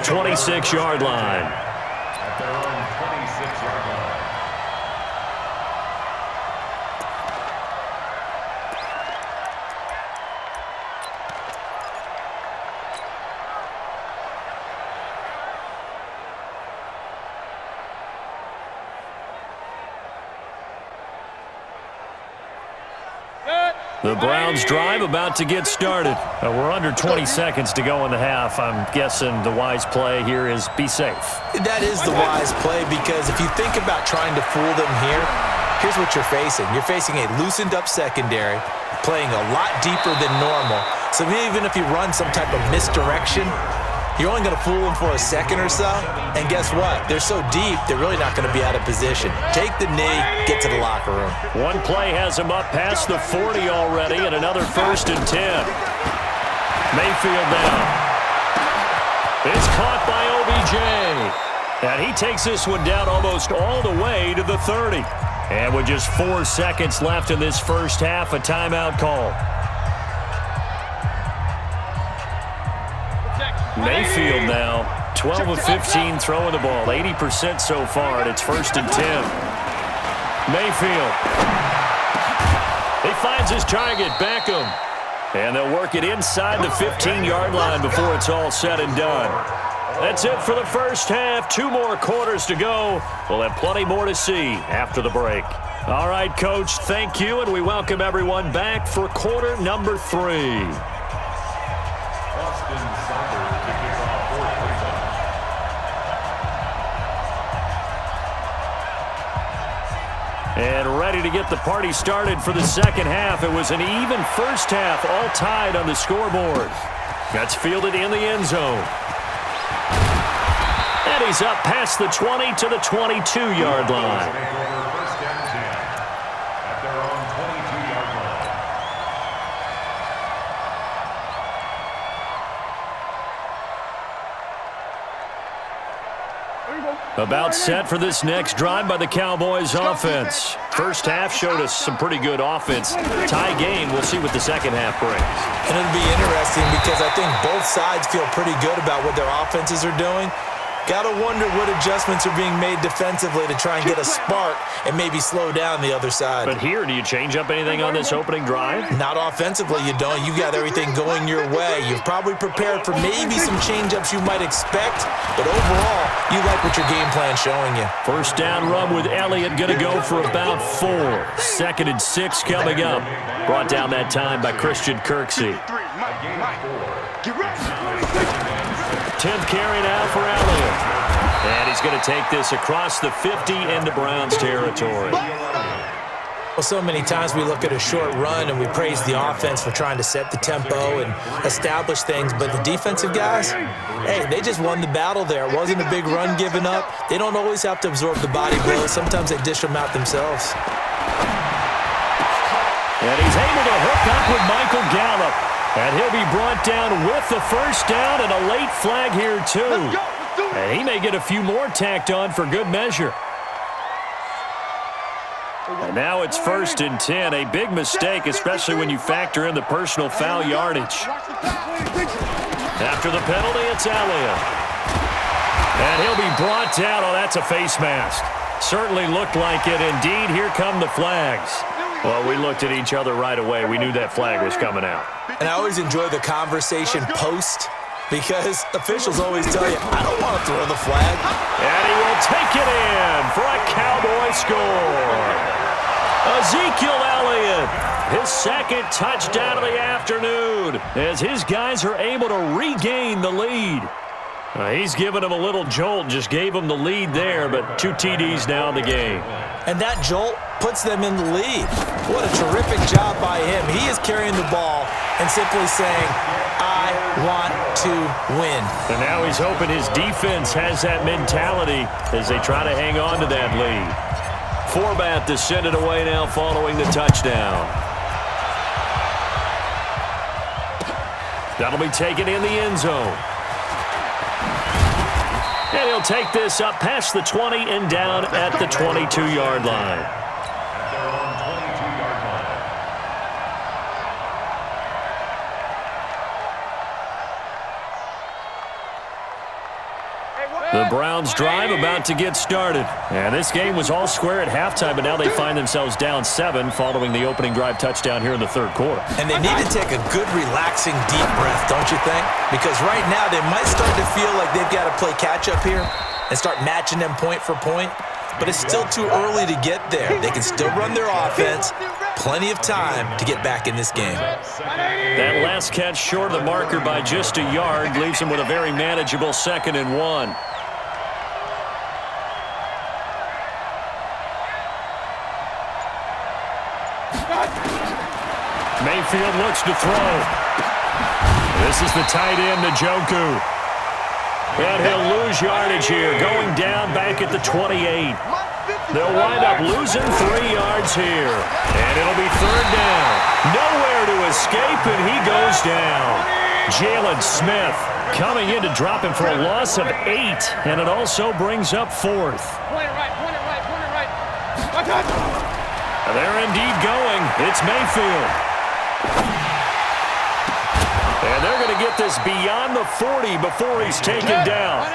26-yard line. At their own 26-yard line. The Browns drive about to get started. We're under 20 seconds to go in the half. I'm guessing the wise play here is be safe. That is the wise play, because if you think about trying to fool them here, here's what you're facing. You're facing a loosened up secondary, playing a lot deeper than normal. So even if you run some type of misdirection, you're only going to fool them for a second or so. And guess what? They're so deep, they're really not going to be out of position. Take the knee, get to the locker room. One play has him up past the 40 already, and another 1st and 10. Mayfield down. It's caught by OBJ. And he takes this one down almost all the way to the 30. And with just 4 seconds left in this first half, a timeout call. Mayfield now, 12 of 15 throwing the ball, 80% so far, and it's 1st and 10. Mayfield. He finds his target, Beckham. And they'll work it inside the 15-yard line before it's all said and done. That's it for the first half. 2 more quarters to go. We'll have plenty more to see after the break. All right, Coach, thank you, and we welcome everyone back for quarter number 3. And ready to get the party started for the second half. It was an even first half, all tied on the scoreboard. That's fielded in the end zone. And he's up past the 20 to the 22-yard line. First and 10 at their own 22-yard line. About set for this next drive by the Cowboys offense. First half showed us some pretty good offense. Tie game, we'll see what the second half brings. And it'll be interesting because I think both sides feel pretty good about what their offenses are doing. Got to wonder what adjustments are being made defensively to try and get a spark and maybe slow down the other side. But here, do you change up anything on this opening drive? Not offensively, you don't. You got everything going your way. You've probably prepared for maybe some change-ups you might expect, but overall, you like what your game plan's showing you. First down run with Elliott, going to go for about 4. 2nd and 6 coming up. Brought down that time by Christian Kirksey. 10th carry now for Elliott. And he's going to take this across the 50 into Browns territory. Well, so many times we look at a short run and we praise the offense for trying to set the tempo and establish things, but the defensive guys, hey, they just won the battle there. It wasn't a big run given up. They don't always have to absorb the body blows. Sometimes they dish them out themselves. And he's able to hook up with Michael Gallup. And he'll be brought down with the first down and a late flag here, too. And he may get a few more tacked on for good measure. And now it's 1st and 10. A big mistake, especially when you factor in the personal foul yardage. After the penalty, it's Elliott. And he'll be brought down. Oh, that's a face mask. Certainly looked like it. Indeed, here come the flags. Well, we looked at each other right away. We knew that flag was coming out. And I always enjoy the conversation post because officials always tell you, I don't want to throw the flag. And he will take it in for a Cowboy score. Ezekiel Elliott, his 2nd touchdown of the afternoon as his guys are able to regain the lead. He's given him a little jolt, just gave him the lead there, but 2 TDs now in the game. And that jolt puts them in the lead. What a terrific job by him. He is carrying the ball and simply saying, I want to win. And now he's hoping his defense has that mentality as they try to hang on to that lead. Forbath to send it away now following the touchdown. That'll be taken in the end zone. And he'll take this up past the 20 and down at the 22-yard line. At their own 22-yard line. The Browns drive about to get started. And this game was all square at halftime, but now they find themselves down 7 following the opening drive touchdown here in the third quarter. And they need to take a good, relaxing, deep breath, don't you think? Because right now they might start to feel like they've got to play catch-up here and start matching them point for point. But it's still too early to get there. They can still run their offense. Plenty of time to get back in this game. That last catch short of the marker by just a yard leaves them with a very manageable 2nd and 1. Mayfield looks to throw. This is the tight end, Njoku. And he'll lose yardage here, going down back at the 28. They'll wind up losing 3 yards here. And it'll be 3rd down. Nowhere to escape, and he goes down. Jalen Smith coming in to drop him for a loss of 8, and it also brings up 4th. Point it right. They're indeed going. It's Mayfield. And they're going to get this beyond the 40 before he's taken down.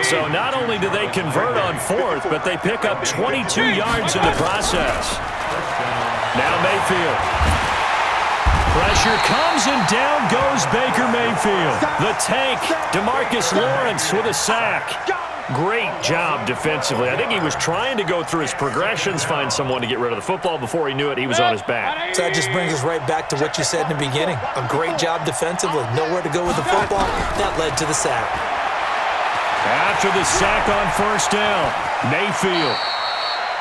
So not only do they convert on 4th, but they pick up 22 yards in the process. Now Mayfield. Pressure comes and down goes Baker Mayfield. The tank, DeMarcus Lawrence with a sack. Great job defensively. I think he was trying to go through his progressions, find someone to get rid of the football. Before he knew it, he was on his back. So that just brings us right back to what you said in the beginning. A great job defensively. Nowhere to go with the football. That led to the sack. After the sack on 1st down, Mayfield.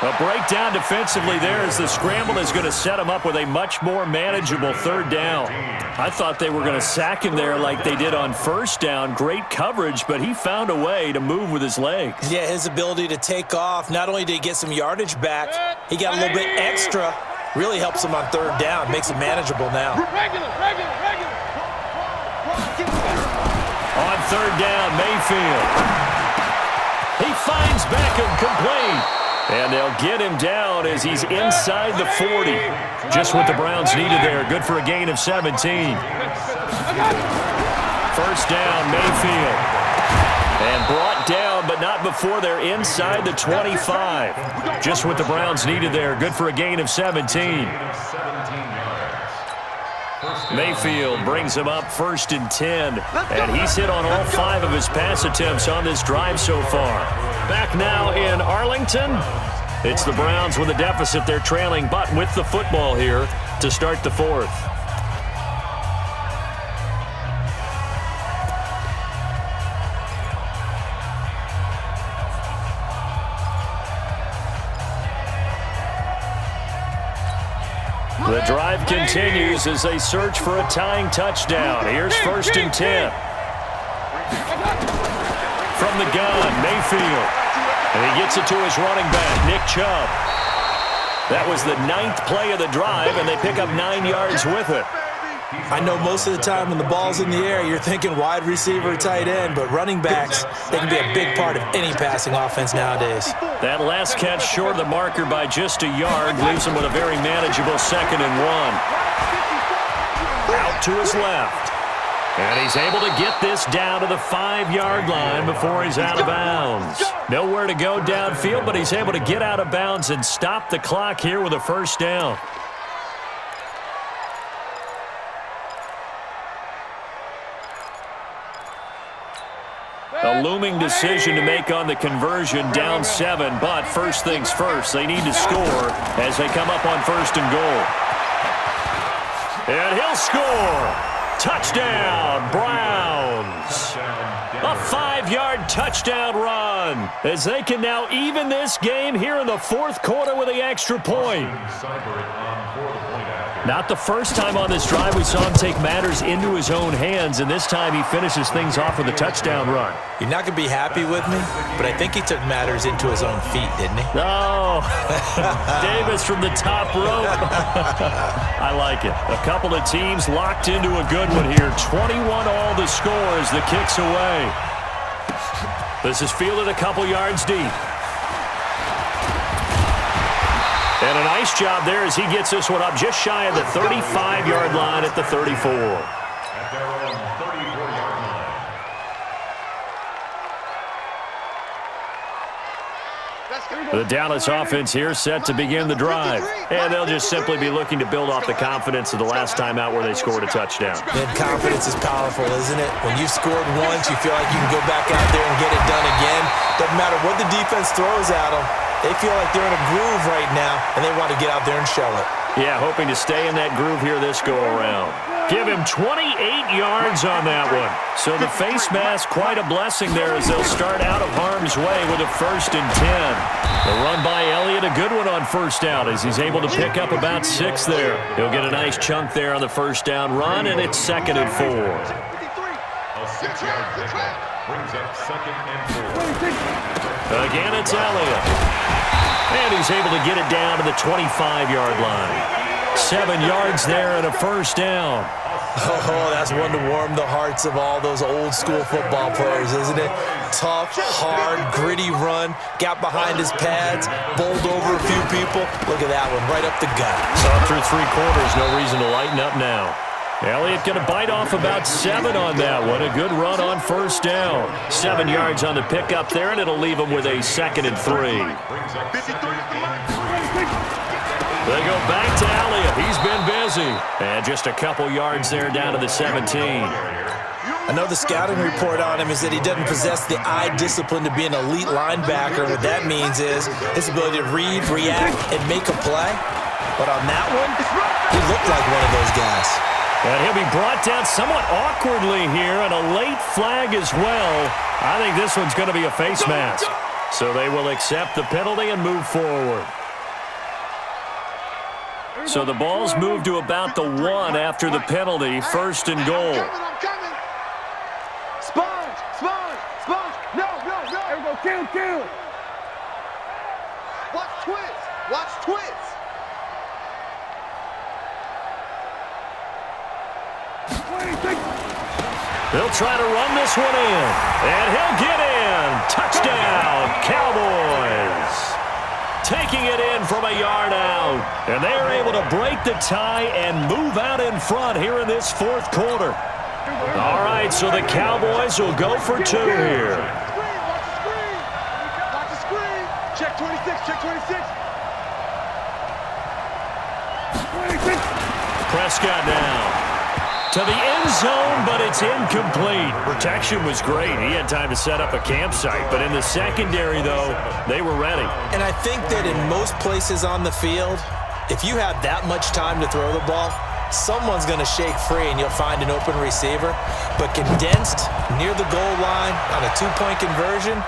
A breakdown defensively there as the scramble is going to set him up with a much more manageable 3rd down. I thought they were going to sack him there like they did on 1st down. Great coverage, but he found a way to move with his legs. Yeah, his ability to take off. Not only did he get some yardage back, he got a little bit extra. Really helps him on 3rd down. Makes it manageable now. Regular. On 3rd down, Mayfield. He finds Beckham complete. And they'll get him down as he's inside the 40. Just what the Browns needed there. Good for a gain of 17. 1st down, Mayfield. And brought down, but not before they're inside the 25. Just what the Browns needed there. Good for a gain of 17. Mayfield brings him up 1st and 10. And he's hit on all 5 of his pass attempts on this drive so far. Back now in Arlington. It's the Browns with a deficit. They're trailing, but with the football here to start the 4th. The drive continues as they search for a tying touchdown. Here's 1st and 10. From the gun, Mayfield. And he gets it to his running back, Nick Chubb. That was the 9th play of the drive, and they pick up 9 yards with it. I know most of the time when the ball's in the air, you're thinking wide receiver, tight end, but running backs, they can be a big part of any passing offense nowadays. That last catch short of the marker by just a yard leaves him with a very manageable 2nd and 1. Out to his left. And he's able to get this down to the 5-yard line before he's out of bounds. Nowhere to go downfield, but he's able to get out of bounds and stop the clock here with a 1st down. A looming decision to make on the conversion, down 7, but first things first, they need to score as they come up on 1st and goal. And he'll score. Touchdown, Browns. A 5-yard touchdown run as they can now even this game here in the 4th quarter with the extra point. Not the first time on this drive we saw him take matters into his own hands, and this time he finishes things off with a touchdown run. You're not going to be happy with me, but I think he took matters into his own feet, didn't he? Oh, Davis from the top rope. I like it. A couple of teams locked into a good one here. 21 all the score as the kick's away. This is fielded a couple yards deep. And a nice job there as he gets this one up just shy of the 35-yard line at the 34. At their own 34-yard line. The Dallas offense here set to begin the drive. And they'll just simply be looking to build off the confidence of the last time out where they scored a touchdown. And confidence is powerful, isn't it? When you've scored once, you feel like you can go back out there and get it done again. Doesn't matter what the defense throws at them. They feel like they're in a groove right now, and they want to get out there and show it. Yeah, hoping to stay in that groove here this go-around. Give him 28 yards on that one. So the face mask, quite a blessing there as they'll start out of harm's way with a 1st and 10. The run by Elliott, a good one on first down as he's able to pick up about 6 there. He'll get a nice chunk there on the first down run, and it's 2nd and 4. A 6-yard pickup brings up 2nd and 4. Again, it's Elliott. And he's able to get it down to the 25-yard line. 7 yards there and a first down. Oh, that's one to warm the hearts of all those old-school football players, isn't it? Tough, hard, gritty run, got behind his pads, bowled over a few people. Look at that one, right up the gut. So through 3 quarters, no reason to lighten up now. Elliott going to bite off about 7 on that one. A good run on first down. 7 yards on the pickup there, and it'll leave him with a 2nd and 3. They go back to Elliott. He's been busy. And just a couple yards there down to the 17. I know the scouting report on him is that he doesn't possess the eye discipline to be an elite linebacker. What that means is his ability to read, react, and make a play. But on that one, he looked like one of those guys. And he'll be brought down somewhat awkwardly here, and a late flag as well. I think this one's going to be a face mask. So they will accept the penalty and move forward. So the ball's moved to about the 1 after the penalty, 1st and goal. I'm coming. Sponge. No. There we go. Kill. Watch twist. They'll try to run this one in, and he'll get in. Touchdown, Cowboys. Taking it in from a yard out, and they are able to break the tie and move out in front here in this 4th quarter. All right, so the Cowboys will go for 2 here. Watch the screen. Check 26. Prescott now to the end zone, but it's incomplete. Protection was great. He had time to set up a campsite, but in the secondary, though, they were ready. And I think that in most places on the field, if you have that much time to throw the ball, someone's going to shake free and you'll find an open receiver. But condensed near the goal line on a 2-point conversion,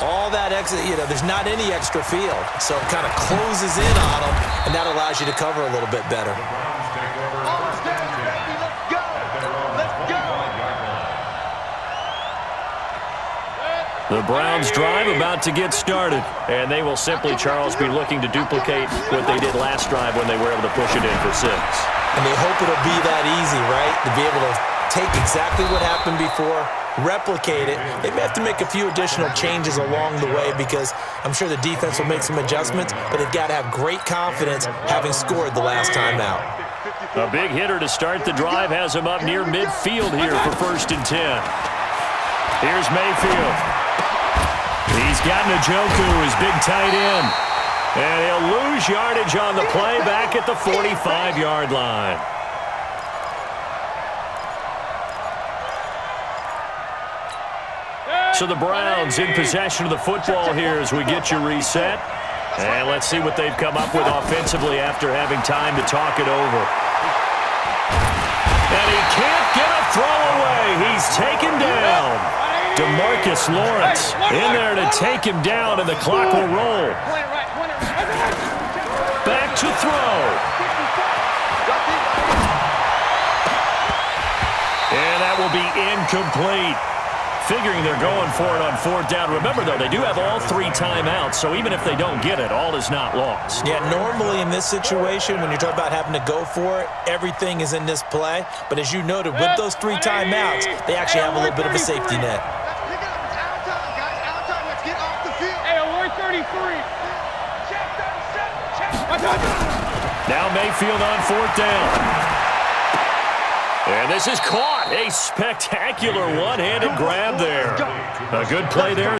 all that exit, there's not any extra field. So it kind of closes in on them, and that allows you to cover a little bit better. The Browns drive about to get started, and they will simply, Charles, be looking to duplicate what they did last drive when they were able to push it in for 6. And they hope it'll be that easy, right? To be able to take exactly what happened before, replicate it. They may have to make a few additional changes along the way because I'm sure the defense will make some adjustments, but they've got to have great confidence having scored the last time out. A big hitter to start the drive has him up near midfield here for 1st and 10. Here's Mayfield. He's got Njoku, his big tight end. And he'll lose yardage on the play back at the 45-yard line. So the Browns in possession of the football here as we get you reset. And let's see what they've come up with offensively after having time to talk it over. And he can't get a throw away. He's taken down. DeMarcus Lawrence in there to take him down, and the clock will roll. Back to throw. And that will be incomplete. Figuring they're going for it on 4th down. Remember, though, they do have all 3 timeouts, so even if they don't get it, all is not lost. Yeah, normally in this situation, when you're talking about having to go for it, everything is in this play. But as you noted, with those 3 timeouts, they actually have a little bit of a safety net. Now Mayfield on 4th down. And this is caught. A spectacular one-handed grab there. A good play there.